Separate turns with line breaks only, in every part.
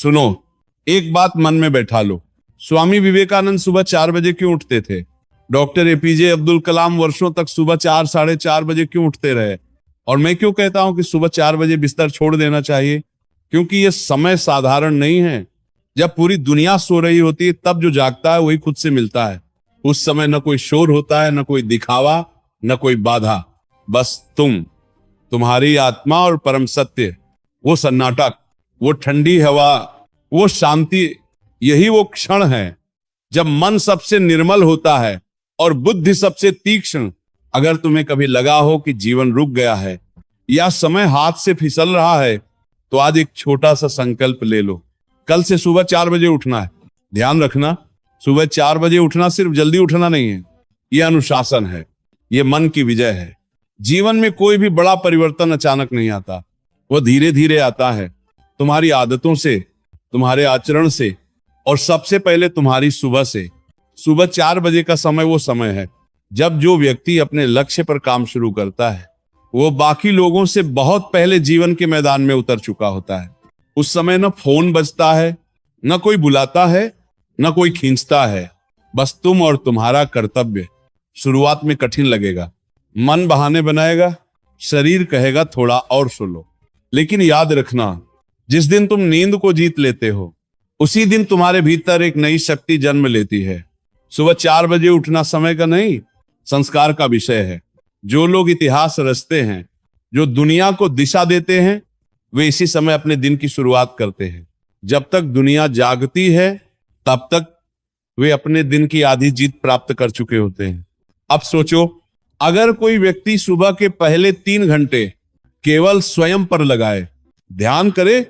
सुनो, एक बात मन में बैठा लो। स्वामी विवेकानंद सुबह 4 बजे क्यों उठते थे? डॉक्टर एपीजे अब्दुल कलाम वर्षों तक सुबह 4 साढ़े 4 बजे क्यों उठते रहे? और मैं क्यों कहता हूं कि सुबह 4 बजे बिस्तर छोड़ देना चाहिए? क्योंकि यह समय साधारण नहीं है। जब पूरी दुनिया सो रही होती है तब जो जागता है वही खुद से मिलता है। उस समय न कोई शोर होता है, न कोई दिखावा, न कोई बाधा, बस तुम्हारी आत्मा और परम सत्य। वो सन्नाटा, वो ठंडी हवा, वो शांति, यही वो क्षण है जब मन सबसे निर्मल होता है और बुद्धि सबसे तीक्ष्ण। अगर तुम्हें कभी लगा हो कि जीवन रुक गया है या समय हाथ से फिसल रहा है, तो आज एक छोटा सा संकल्प ले लो। कल से सुबह 4 बजे उठना है। ध्यान रखना, सुबह 4 बजे उठना सिर्फ जल्दी उठना नहीं है, यह अनुशासन है, यह मन की विजय है। जीवन में कोई भी बड़ा परिवर्तन अचानक नहीं आता, वह धीरे धीरे आता है, तुम्हारी आदतों से, तुम्हारे आचरण से, और सबसे पहले तुम्हारी सुबह से। सुबह 4 बजे का समय वो समय है जब जो व्यक्ति अपने लक्ष्य पर काम शुरू करता है वो बाकी लोगों से बहुत पहले जीवन के मैदान में उतर चुका होता है। उस समय न फोन बजता है, न कोई बुलाता है, न कोई खींचता है, बस तुम और तुम्हारा कर्तव्य। शुरुआत में कठिन लगेगा, मन बहाने बनाएगा, शरीर कहेगा थोड़ा और सो लो, लेकिन याद रखना, जिस दिन तुम नींद को जीत लेते हो उसी दिन तुम्हारे भीतर एक नई शक्ति जन्म लेती है। सुबह 4 बजे उठना समय का नहीं, संस्कार का विषय है। जो लोग इतिहास रचते हैं, जो दुनिया को दिशा देते हैं, वे इसी समय अपने दिन की शुरुआत करते हैं। जब तक दुनिया जागती है तब तक वे अपने दिन की आधी जीत प्राप्त कर चुके होते हैं। अब सोचो, अगर कोई व्यक्ति सुबह के पहले 3 घंटे केवल स्वयं पर लगाए, ध्यान करे,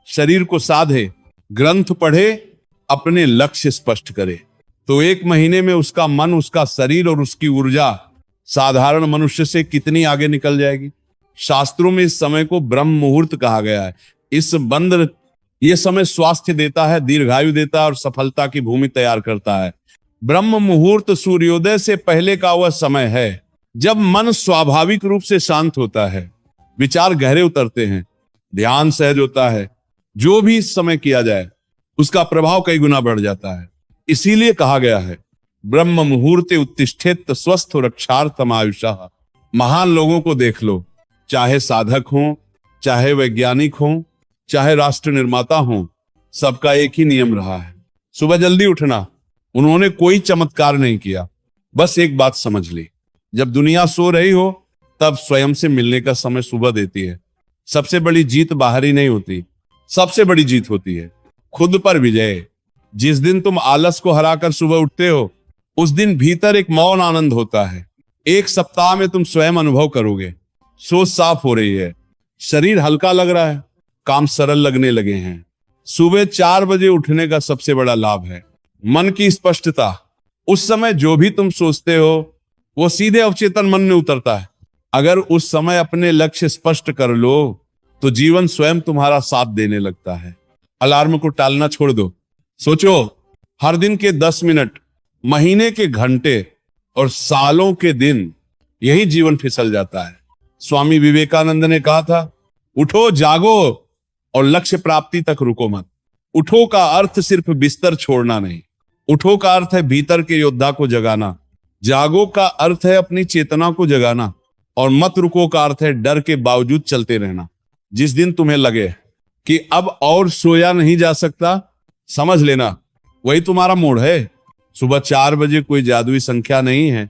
शरीर को साधे, ग्रंथ पढ़े, अपने लक्ष्य स्पष्ट करे, तो 1 महीने में उसका मन, उसका शरीर और उसकी ऊर्जा साधारण मनुष्य से कितनी आगे निकल जाएगी। शास्त्रों में इस समय को ब्रह्म मुहूर्त कहा गया है। यह समय स्वास्थ्य देता है, दीर्घायु देता है और सफलता की भूमि तैयार करता है। ब्रह्म मुहूर्त सूर्योदय से पहले का वह समय है जब मन स्वाभाविक रूप से शांत होता है, विचार गहरे उतरते हैं, ध्यान सहज होता है। जो भी इस समय किया जाए उसका प्रभाव कई गुना बढ़ जाता है। इसीलिए कहा गया है, ब्रह्म मुहूर्ते उत्तिष्ठेत स्वस्थ रक्षार्थम आयुषः। महान लोगों को देख लो, चाहे साधक हो, चाहे वैज्ञानिक हो, चाहे राष्ट्र निर्माता हो, सबका एक ही नियम रहा है, सुबह जल्दी उठना। उन्होंने कोई चमत्कार नहीं किया, बस एक बात समझ ली, जब दुनिया सो रही हो तब स्वयं से मिलने का समय सुबह देती है। सबसे बड़ी जीत बाहरी नहीं होती, सबसे बड़ी जीत होती है खुद पर विजय। जिस दिन तुम आलस को हराकर सुबह उठते हो उस दिन भीतर एक मौन आनंद होता है। 1 सप्ताह में तुम स्वयं अनुभव करोगे, सोच साफ हो रही है, शरीर हल्का लग रहा है, काम सरल लगने लगे हैं। सुबह 4 बजे उठने का सबसे बड़ा लाभ है मन की स्पष्टता। उस समय जो भी तुम सोचते हो वो सीधे अवचेतन मन में उतरता है। अगर उस समय अपने लक्ष्य स्पष्ट कर लो तो जीवन स्वयं तुम्हारा साथ देने लगता है। अलार्म को टालना छोड़ दो। सोचो, हर दिन के 10 मिनट, महीने के घंटे और सालों के दिन, यही जीवन फिसल जाता है। स्वामी विवेकानंद ने कहा था, उठो, जागो और लक्ष्य प्राप्ति तक रुको मत। उठो का अर्थ सिर्फ बिस्तर छोड़ना नहीं, उठो का अर्थ है भीतर के योद्धा को जगाना। जागो का अर्थ है अपनी चेतना को जगाना, और मत रुको का अर्थ है डर के बावजूद चलते रहना। जिस दिन तुम्हें लगे कि अब और सोया नहीं जा सकता, समझ लेना वही तुम्हारा मोड़ है। सुबह 4 बजे कोई जादुई संख्या नहीं है,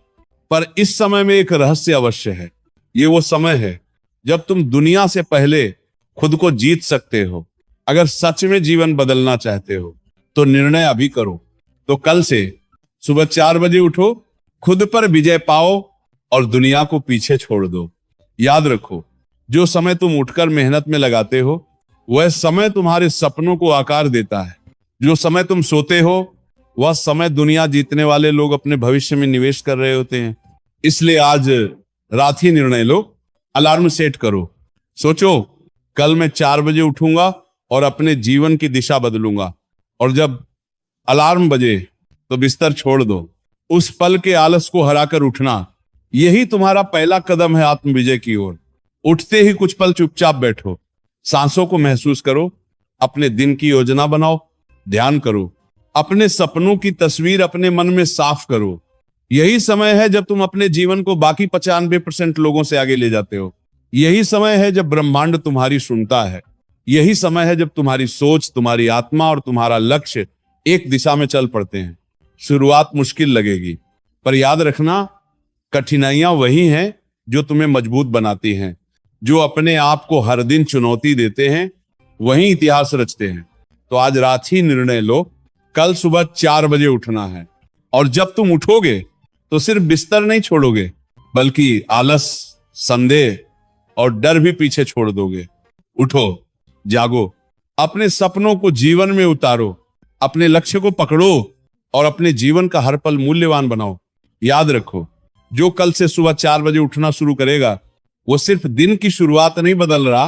पर इस समय में एक रहस्य अवश्य है। ये वो समय है जब तुम दुनिया से पहले खुद को जीत सकते हो। अगर सच में जीवन बदलना चाहते हो तो निर्णय अभी करो। तो कल से सुबह 4 बजे उठो, खुद पर विजय पाओ और दुनिया को पीछे छोड़ दो। याद रखो, जो समय तुम उठकर मेहनत में लगाते हो वह समय तुम्हारे सपनों को आकार देता है। जो समय तुम सोते हो वह समय दुनिया जीतने वाले लोग अपने भविष्य में निवेश कर रहे होते हैं। इसलिए आज रात ही निर्णय लो, अलार्म सेट करो, सोचो कल मैं 4 बजे उठूंगा और अपने जीवन की दिशा बदलूंगा। और जब अलार्म बजे तो बिस्तर छोड़ दो। उस पल के आलस को हराकर उठना, यही तुम्हारा पहला कदम है आत्म विजय की ओर। उठते ही कुछ पल चुपचाप बैठो, सांसों को महसूस करो, अपने दिन की योजना बनाओ, ध्यान करो, अपने सपनों की तस्वीर अपने मन में साफ करो। यही समय है जब तुम अपने जीवन को बाकी 95% लोगों से आगे ले जाते हो। यही समय है जब ब्रह्मांड तुम्हारी सुनता है। यही समय है जब तुम्हारी सोच, तुम्हारी आत्मा और तुम्हारा लक्ष्य एक दिशा में चल पड़ते हैं। शुरुआत मुश्किल लगेगी, पर याद रखना, कठिनाइयां वही हैं जो तुम्हें मजबूत बनाती हैं। जो अपने आप को हर दिन चुनौती देते हैं वही इतिहास रचते हैं। तो आज रात ही निर्णय लो, कल सुबह 4 बजे उठना है। और जब तुम उठोगे तो सिर्फ बिस्तर नहीं छोड़ोगे, बल्कि आलस, संदेह और डर भी पीछे छोड़ दोगे। उठो, जागो, अपने सपनों को जीवन में उतारो, अपने लक्ष्य को पकड़ो और अपने जीवन का हर पल मूल्यवान बनाओ। याद रखो, जो कल से सुबह 4 बजे उठना शुरू करेगा वो सिर्फ दिन की शुरुआत नहीं बदल रहा,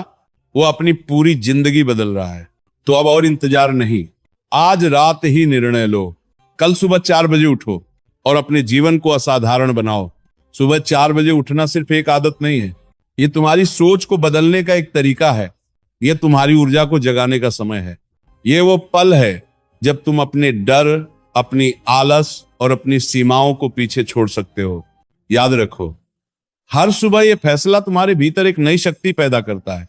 वो अपनी पूरी जिंदगी बदल रहा है। तो अब और इंतजार नहीं, आज रात ही निर्णय लो, कल सुबह 4 बजे उठो और अपने जीवन को असाधारण बनाओ। सुबह 4 बजे उठना सिर्फ एक आदत नहीं है, ये तुम्हारी सोच को बदलने का एक तरीका है। ये तुम्हारी ऊर्जा को जगाने का समय है। ये वो पल है जब तुम अपने डर, अपनी आलस और अपनी सीमाओं को पीछे छोड़ सकते हो। याद रखो, हर सुबह यह फैसला तुम्हारे भीतर एक नई शक्ति पैदा करता है।